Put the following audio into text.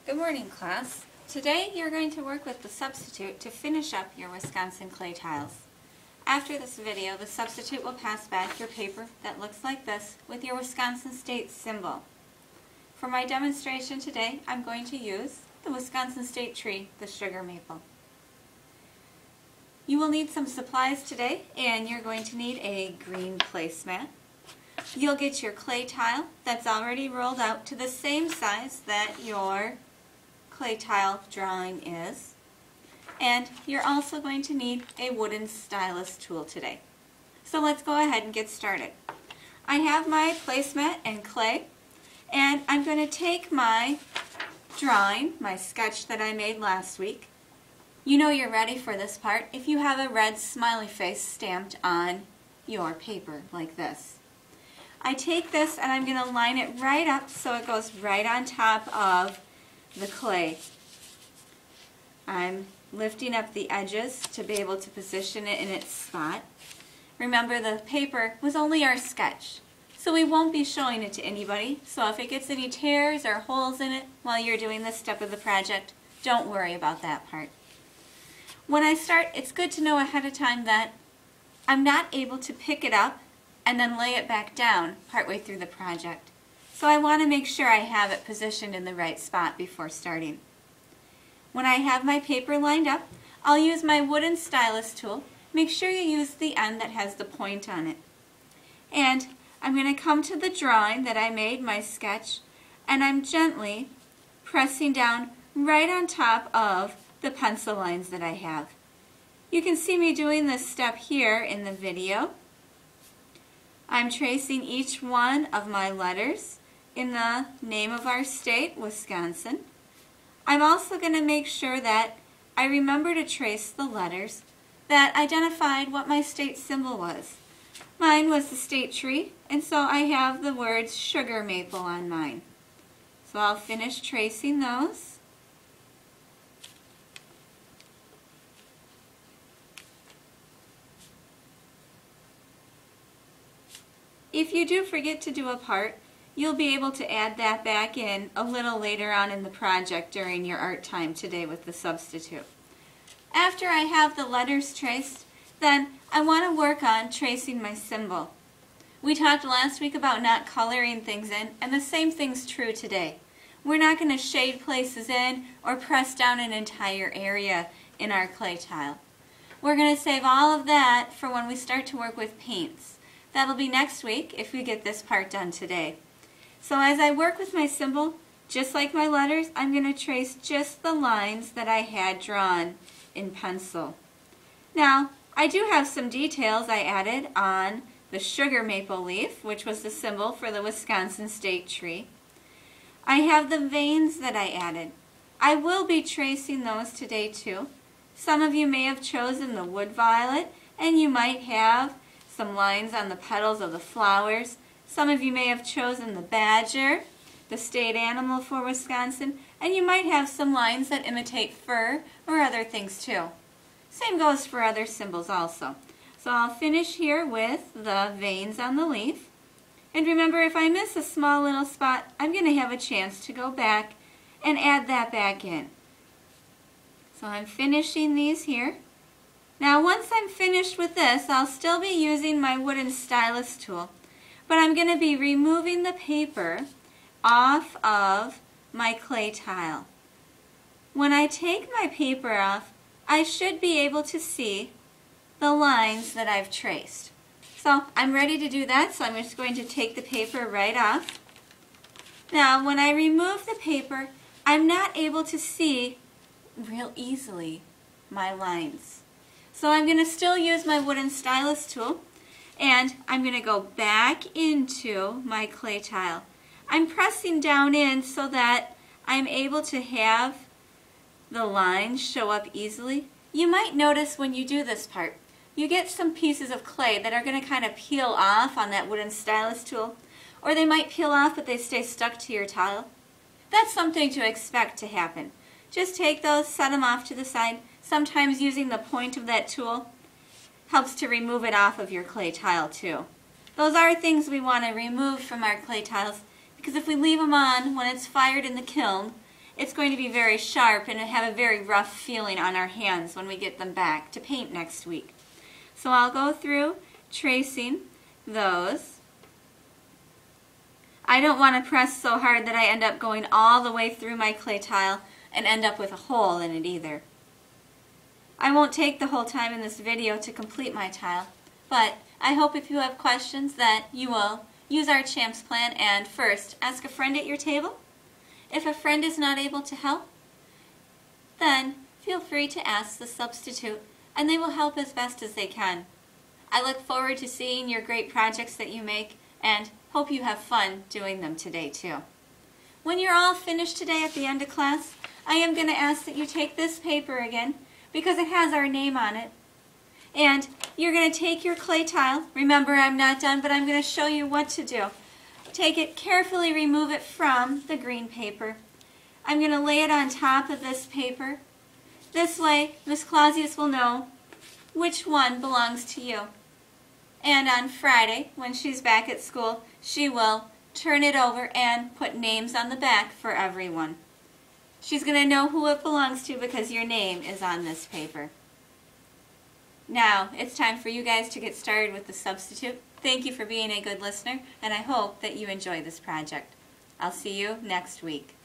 Good morning, class. Today you're going to work with the substitute to finish up your Wisconsin clay tiles. After this video, the substitute will pass back your paper that looks like this with your Wisconsin state symbol. For my demonstration today, I'm going to use the Wisconsin state tree, the sugar maple. You will need some supplies today, and you're going to need a green placemat. You'll get your clay tile that's already rolled out to the same size that your clay tile drawing is. And you're also going to need a wooden stylus tool today. So let's go ahead and get started. I have my placemat and clay, and I'm going to take my drawing, my sketch that I made last week. You know you're ready for this part if you have a red smiley face stamped on your paper like this. I take this and I'm going to line it right up so it goes right on top of the clay. I'm lifting up the edges to be able to position it in its spot. Remember, the paper was only our sketch, so we won't be showing it to anybody. So if it gets any tears or holes in it while you're doing this step of the project, don't worry about that part. When I start, it's good to know ahead of time that I'm not able to pick it up and then lay it back down partway through the project. So I want to make sure I have it positioned in the right spot before starting. When I have my paper lined up, I'll use my wooden stylus tool. Make sure you use the end that has the point on it. And I'm going to come to the drawing that I made, my sketch, and I'm gently pressing down right on top of the pencil lines that I have. You can see me doing this step here in the video. I'm tracing each one of my letters in the name of our state, Wisconsin. I'm also going to make sure that I remember to trace the letters that identified what my state symbol was. Mine was the state tree, and so I have the words sugar maple on mine. So I'll finish tracing those. If you do forget to do a part, you'll be able to add that back in a little later on in the project during your art time today with the substitute. After I have the letters traced, then I want to work on tracing my symbol. We talked last week about not coloring things in, and the same thing's true today. We're not going to shade places in or press down an entire area in our clay tile. We're going to save all of that for when we start to work with paints. That'll be next week if we get this part done today. So as I work with my symbol, just like my letters, I'm going to trace just the lines that I had drawn in pencil. Now, I do have some details I added on the sugar maple leaf, which was the symbol for the Wisconsin state tree. I have the veins that I added. I will be tracing those today too. Some of you may have chosen the wood violet, and you might have some lines on the petals of the flowers. Some of you may have chosen the badger, the state animal for Wisconsin, and you might have some lines that imitate fur or other things too. Same goes for other symbols also. So I'll finish here with the veins on the leaf. And remember, if I miss a small little spot, I'm going to have a chance to go back and add that back in. So I'm finishing these here. Now once I'm finished with this, I'll still be using my wooden stylus tool, but I'm going to be removing the paper off of my clay tile. When I take my paper off, I should be able to see the lines that I've traced. So I'm ready to do that, so I'm just going to take the paper right off. Now when I remove the paper, I'm not able to see real easily my lines. So I'm going to still use my wooden stylus tool, and I'm going to go back into my clay tile. I'm pressing down in so that I'm able to have the lines show up easily. You might notice when you do this part, you get some pieces of clay that are going to kind of peel off on that wooden stylus tool, or they might peel off but they stay stuck to your tile. That's something to expect to happen. Just take those, set them off to the side. Sometimes using the point of that tool helps to remove it off of your clay tile too. Those are things we want to remove from our clay tiles because if we leave them on when it's fired in the kiln, it's going to be very sharp and have a very rough feeling on our hands when we get them back to paint next week. So I'll go through tracing those. I don't want to press so hard that I end up going all the way through my clay tile and end up with a hole in it either. I won't take the whole time in this video to complete my tile, but I hope if you have questions that you will use our CHAMPS plan and first ask a friend at your table. If a friend is not able to help, then feel free to ask the substitute and they will help as best as they can. I look forward to seeing your great projects that you make and hope you have fun doing them today too. When you're all finished today at the end of class, I am going to ask that you take this paper again because it has our name on it. And you're going to take your clay tile. Remember, I'm not done, but I'm going to show you what to do. Take it, carefully remove it from the green paper. I'm going to lay it on top of this paper. This way, Miss Clausius will know which one belongs to you. And on Friday, when she's back at school, she will turn it over and put names on the back for everyone. She's going to know who it belongs to because your name is on this paper. Now, it's time for you guys to get started with the substitute. Thank you for being a good listener, and I hope that you enjoy this project. I'll see you next week.